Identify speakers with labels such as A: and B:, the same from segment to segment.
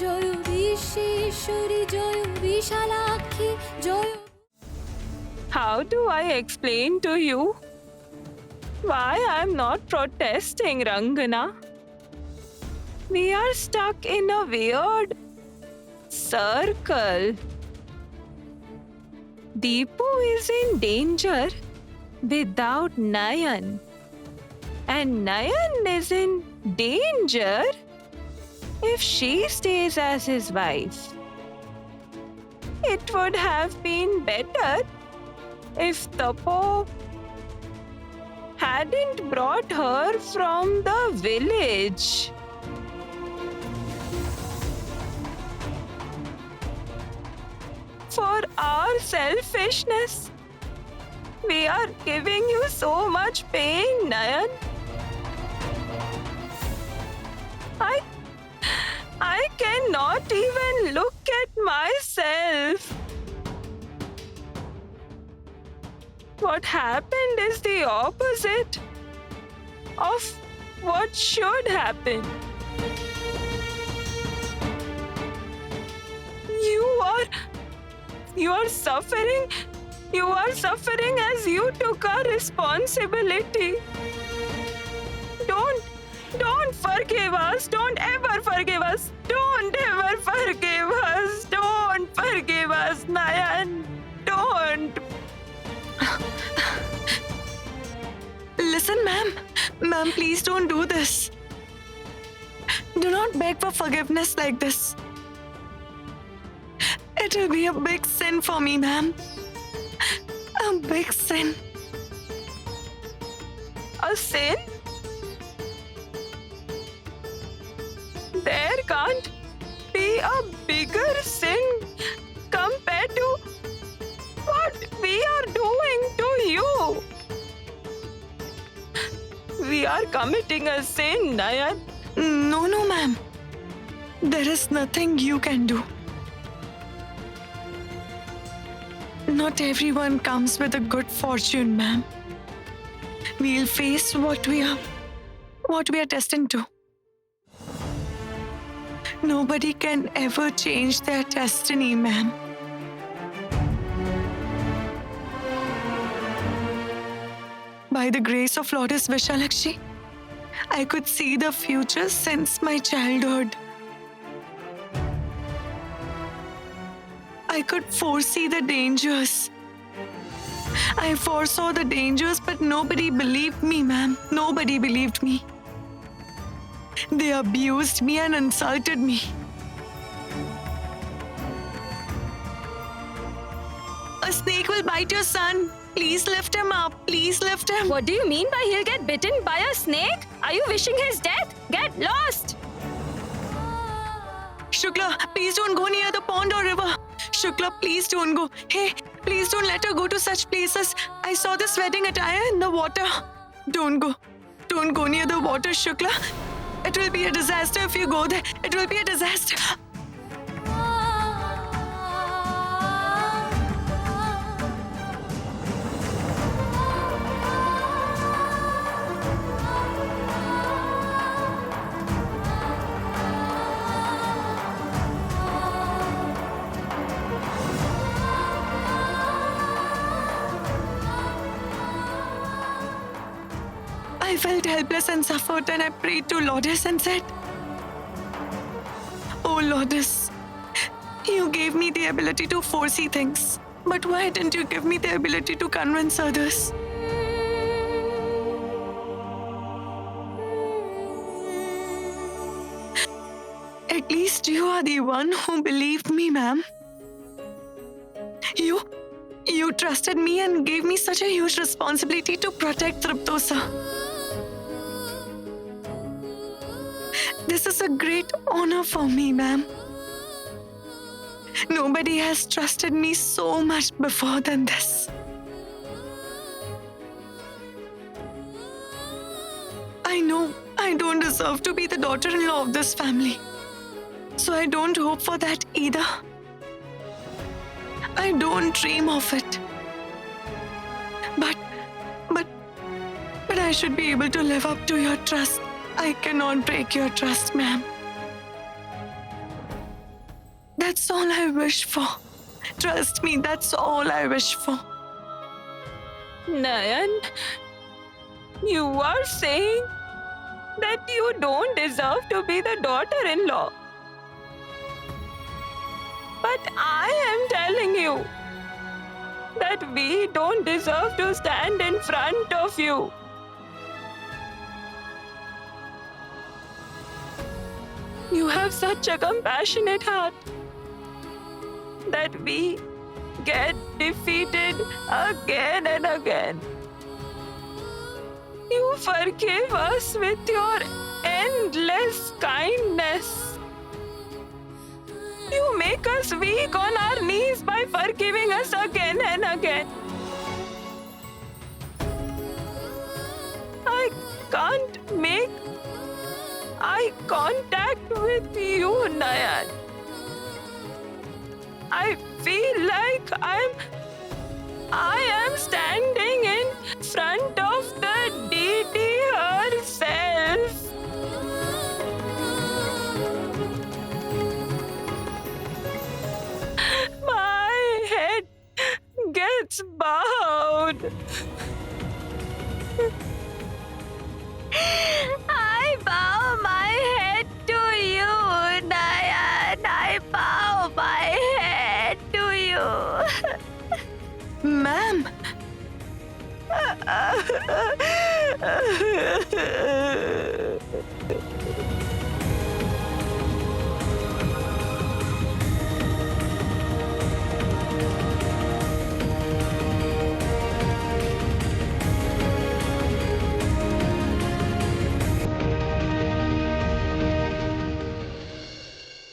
A: Joy Bishweshwari Joy Bishalakshi Joy.
B: How do I explain to you why I'm not protesting, Rangana? We are stuck in a weird circle. Deepu is in danger without Nayan, and Nayan is in danger if she stays as his wife. It would have been better if Tapo hadn't brought her from the village. For our selfishness, we are giving you so much pain, Nayan. I cannot even look at myself. What happened is the opposite of what should happen. You are suffering. You are suffering as you took our responsibility. Don't forgive us. Don't ever forgive us. Don't ever forgive us. Don't forgive us, Nayan. Don't.
C: Listen, ma'am. Ma'am, please don't do this. Do not beg for forgiveness like this. It will be a big sin for me, ma'am. A big sin.
B: A sin? There can't be a bigger sin compared to what we are doing to you. We are committing a sin, Nayan.
C: No, ma'am. There is nothing you can do. Not everyone comes with a good fortune, ma'am. We'll face what we are destined to. Nobody can ever change their destiny, ma'am. By the grace of Lotus Vishalakshi, I could see the future since my childhood. I could foresee the dangers. I foresaw the dangers, but nobody believed me, ma'am. Nobody believed me. They abused me and insulted me. A snake will bite your son. Please lift him up. Please lift him.
D: What do you mean by he'll get bitten by a snake? Are you wishing his death? Get lost!
C: Shukla, please don't go near the pond or river. Shukla, please don't go. Hey, please don't let her go to such places. I saw this wedding attire in the water. Don't go. Don't go near the water, Shukla. It will be a disaster if you go there. It will be a disaster. I felt helpless and suffered, and I prayed to Lotus and said, "Oh Lotus, you gave me the ability to foresee things, but why didn't you give me the ability to convince others?" At least you are the one who believed me, ma'am. You trusted me and gave me such a huge responsibility to protect Triptosa. This is a great honor for me, ma'am. Nobody has trusted me so much before than this. I know I don't deserve to be the daughter-in-law of this family, so I don't hope for that either. I don't dream of it. But I should be able to live up to your trust. I cannot break your trust, ma'am. That's all I wish for. Trust me, that's all I wish for.
B: Nayan, you are saying that you don't deserve to be the daughter-in-law. But I am telling you that we don't deserve to stand in front of you. You have such a compassionate heart that we get defeated again and again. You forgive us with your endless kindness. You make us weak on our knees by forgiving us again and again. I can't make eye contact with you, Nayan. I feel like I am standing in front of the deity herself. My head gets bowed.
D: I bow my head to you, Nayan. I bow my head to you.
C: Ma'am,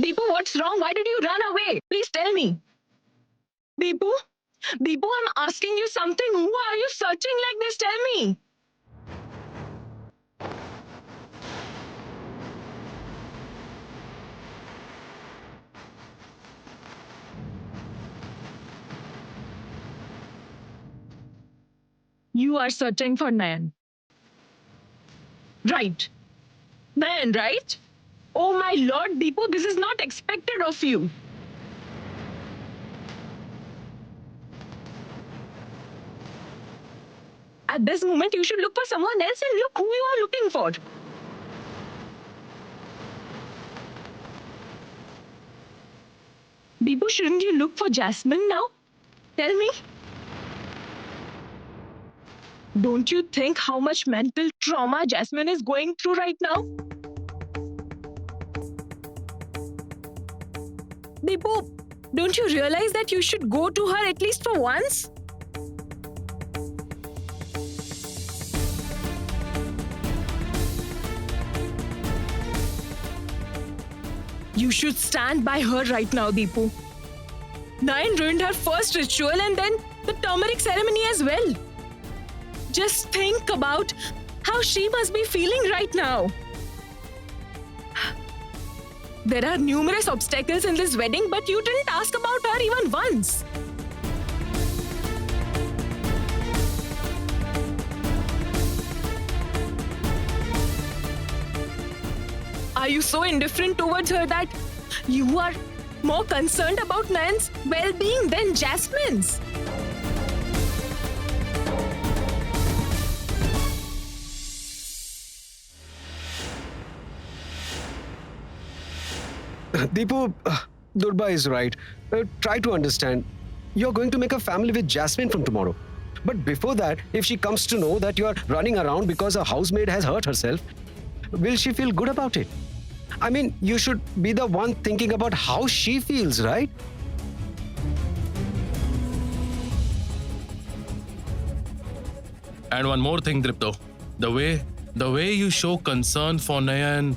E: Deepu, what's wrong? Why did you run away? Please tell me. Deepu? Deepu, I'm asking you something. Who are you searching like this? Tell me. You are searching for Nayan. Right. Nayan, right? Oh my lord, Deepu, this is not expected of you. At this moment, you should look for someone else and look who you are looking for. Deepu, shouldn't you look for Jasmine now? Tell me. Don't you think how much mental trauma Jasmine is going through right now? Deepu, don't you realize that you should go to her at least for once? You should stand by her right now, Deepu. Nayan ruined her first ritual and then the turmeric ceremony as well. Just think about how she must be feeling right now. There are numerous obstacles in this wedding, but you didn't ask about her even once. Are you so indifferent towards her that you are more concerned about Nayan's well-being than Jasmine's?
F: Deepu, Durba is right. Try to understand. You're going to make a family with Jasmine from tomorrow. But before that, if she comes to know that you're running around because a housemaid has hurt herself, will she feel good about it? I mean, you should be the one thinking about how she feels, right?
G: And one more thing, Dripto. The way you show concern for Nayan,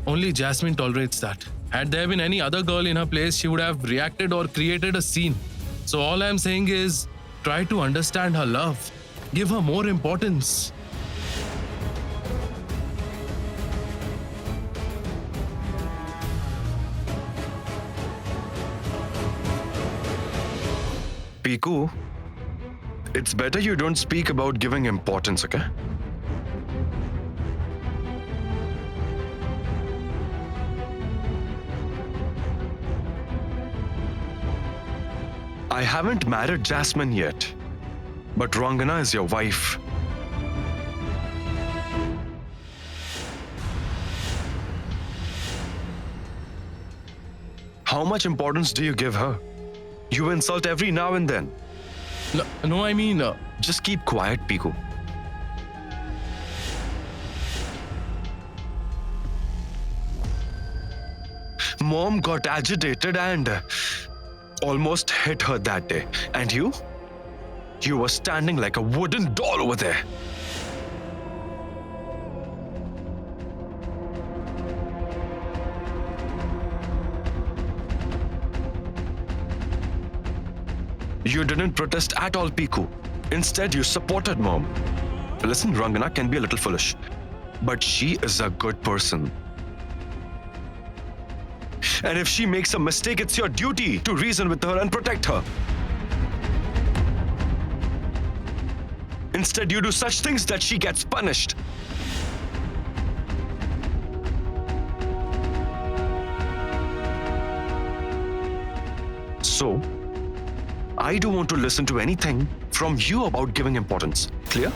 G: only Jasmine tolerates that. Had there been any other girl in her place, she would have reacted or created a scene. So all I'm saying is, try to understand her love. Give her more importance.
H: Piku, it's better you don't speak about giving importance, okay? I haven't married Jasmine yet, but Rangana is your wife. How much importance do you give her? You insult every now and then.
G: No, I mean,
H: Just keep quiet, Piku. Mom got agitated and almost hit her that day. And you? You were standing like a wooden doll over there. You didn't protest at all, Piku. Instead, you supported Mom. Listen, Rangana can be a little foolish, but she is a good person. And if she makes a mistake, it's your duty to reason with her and protect her. Instead, you do such things that she gets punished. So, I don't want to listen to anything from you about giving importance. Clear?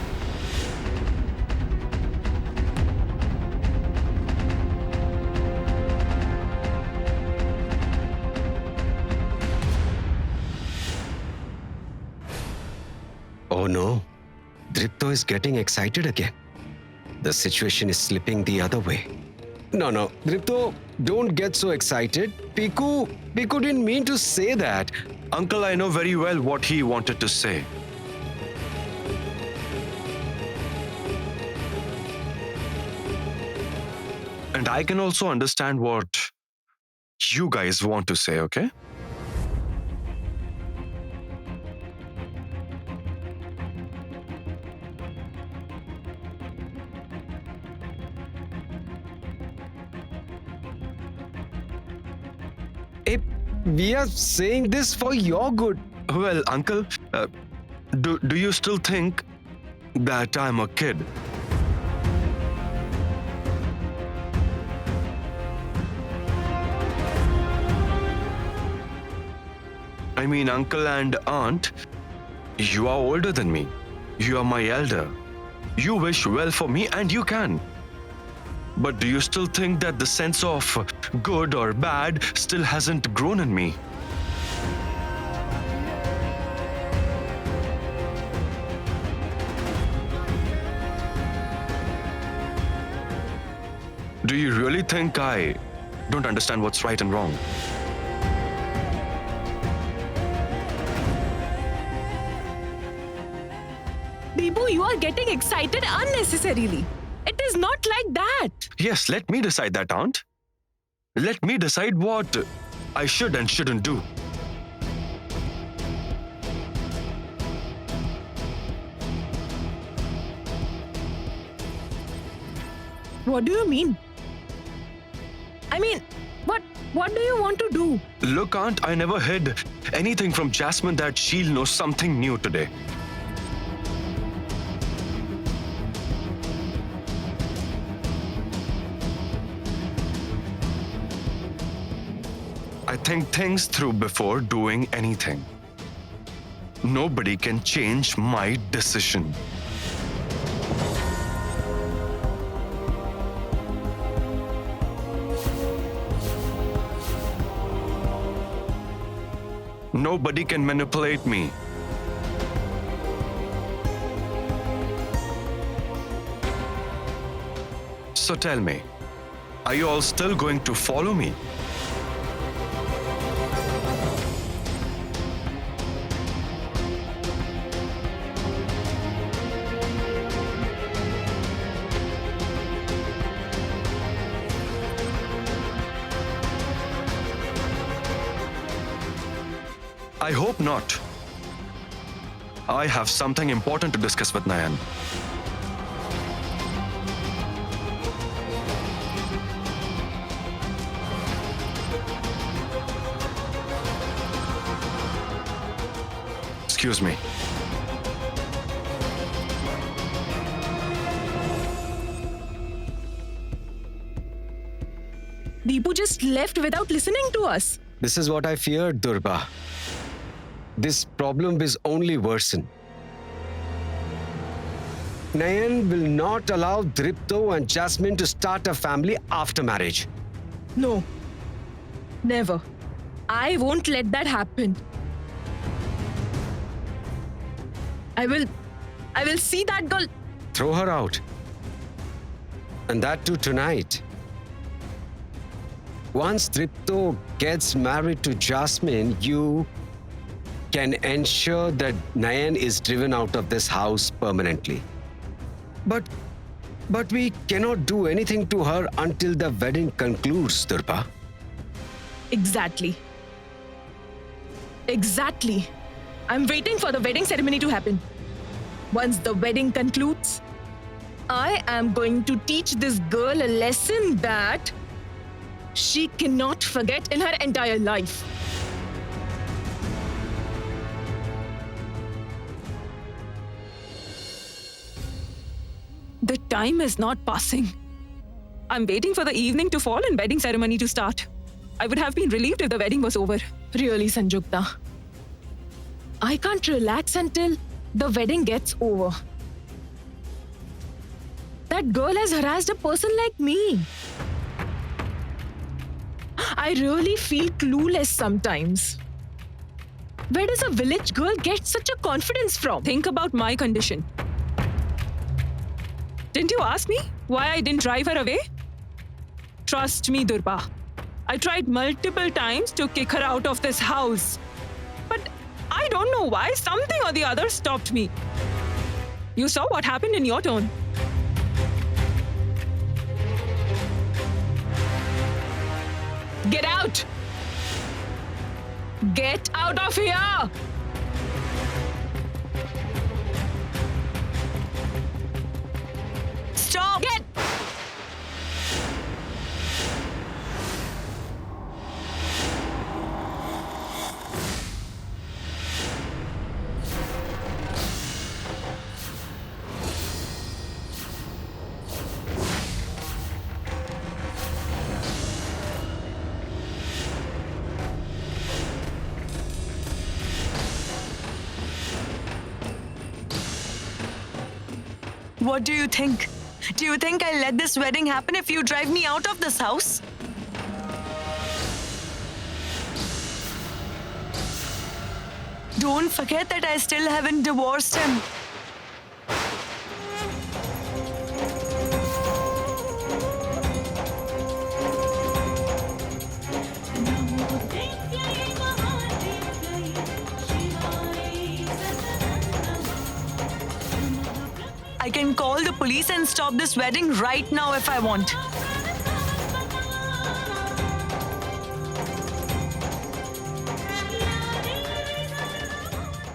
F: Oh no, Dripto is getting excited again. The situation is slipping the other way. No, Dripto, don't get so excited. Piku didn't mean to say that.
H: Uncle, I know very well what he wanted to say. And I can also understand what you guys want to say, okay?
F: We are saying this for your good.
H: Well, Uncle, do you still think that I'm a kid? I mean, Uncle and Aunt, you are older than me. You are my elder. You wish well for me and you can. But do you still think that the sense of good or bad still hasn't grown in me? Do you really think I don't understand what's right and wrong?
E: Deepu, you are getting excited unnecessarily. It is not like that.
H: Yes, let me decide that, Aunt. Let me decide what I should and shouldn't do.
E: What do you mean? I mean, what do you want to do?
H: Look, Aunt, I never hid anything from Jasmine that she'll know something new today. I think things through before doing anything. Nobody can change my decision. Nobody can manipulate me. So tell me, are you all still going to follow me? I hope not. I have something important to discuss with Nayan. Excuse me.
E: Deepu just left without listening to us.
F: This is what I feared, Durba. this problem will only worsen. Nayan will not allow Dripto and Jasmine to start a family after marriage.
E: No. Never. I won't let that happen. I will see that girl.
F: Throw her out. And that too tonight. Once Dripto gets married to Jasmine, you can ensure that Nayan is driven out of this house permanently. But we cannot do anything to her until the wedding concludes, Durba.
E: Exactly. Exactly. I'm waiting for the wedding ceremony to happen. Once the wedding concludes, I am going to teach this girl a lesson that she cannot forget in her entire life.
B: The time is not passing. I'm waiting for the evening to fall and wedding ceremony to start. I would have been relieved if the wedding was over.
E: Really, Sanjukta. I can't relax until the wedding gets over. That girl has harassed a person like me. I really feel clueless sometimes. Where does a village girl get such a confidence from?
B: Think about my condition. Didn't you ask me why I didn't drive her away? Trust me, Durba. I tried multiple times to kick her out of this house. But I don't know why something or the other stopped me. You saw what happened in your turn.
E: Get out! Get out of here!
C: Stop!
E: Get!
C: What do you think? Do you think I'll let this wedding happen if you drive me out of this house? Don't forget that I still haven't divorced him. I can call the police and stop this wedding right now if I want.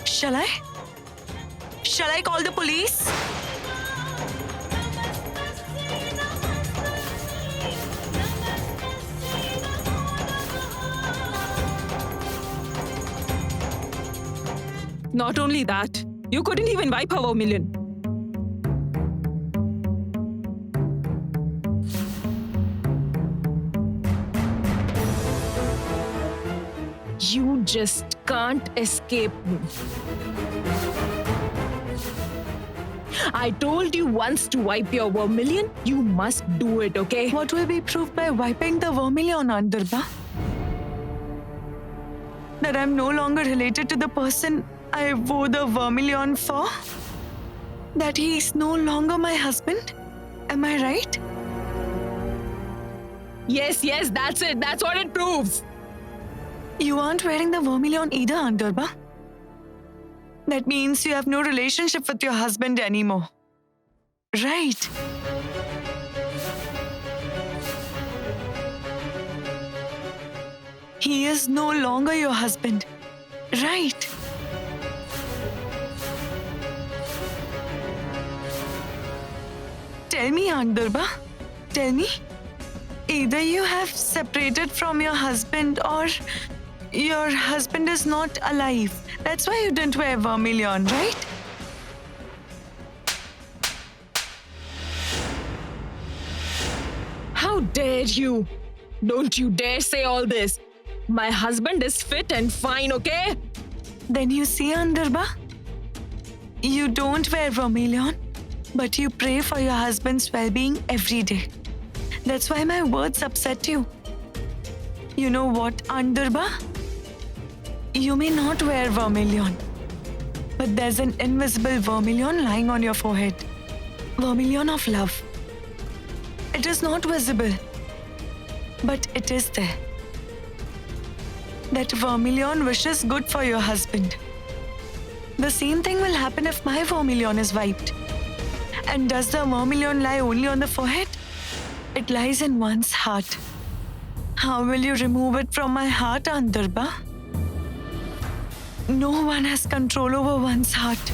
C: Shall I? Shall I call the police?
B: Not only that, you couldn't even wipe her vermilion.
E: You just can't escape me. I told you once to wipe your vermilion. You must do it, okay?
C: What will be proved by wiping the vermilion on Durba? That I'm no longer related to the person I wore the vermilion for? That he's no longer my husband? Am I right?
E: Yes, that's it. That's what it proves.
C: You aren't wearing the vermilion either, Aunt Durba. That means you have no relationship with your husband anymore. Right. He is no longer your husband. Right. Tell me, Aunt Durba. Tell me. Either you have separated from your husband or your husband is not alive. That's why you didn't wear vermilion, right?
E: How dare you? Don't you dare say all this. My husband is fit and fine, okay?
C: Then you see, Andurba, you don't wear vermilion, but you pray for your husband's well-being every day. That's why my words upset you. You know what, Andurba? You may not wear vermilion, but there's an invisible vermilion lying on your forehead. Vermilion of love. It is not visible, but it is there. That vermilion wishes good for your husband. The same thing will happen if my vermilion is wiped. And does the vermilion lie only on the forehead? It lies in one's heart. How will you remove it from my heart, Andurba? No one has control over one's heart.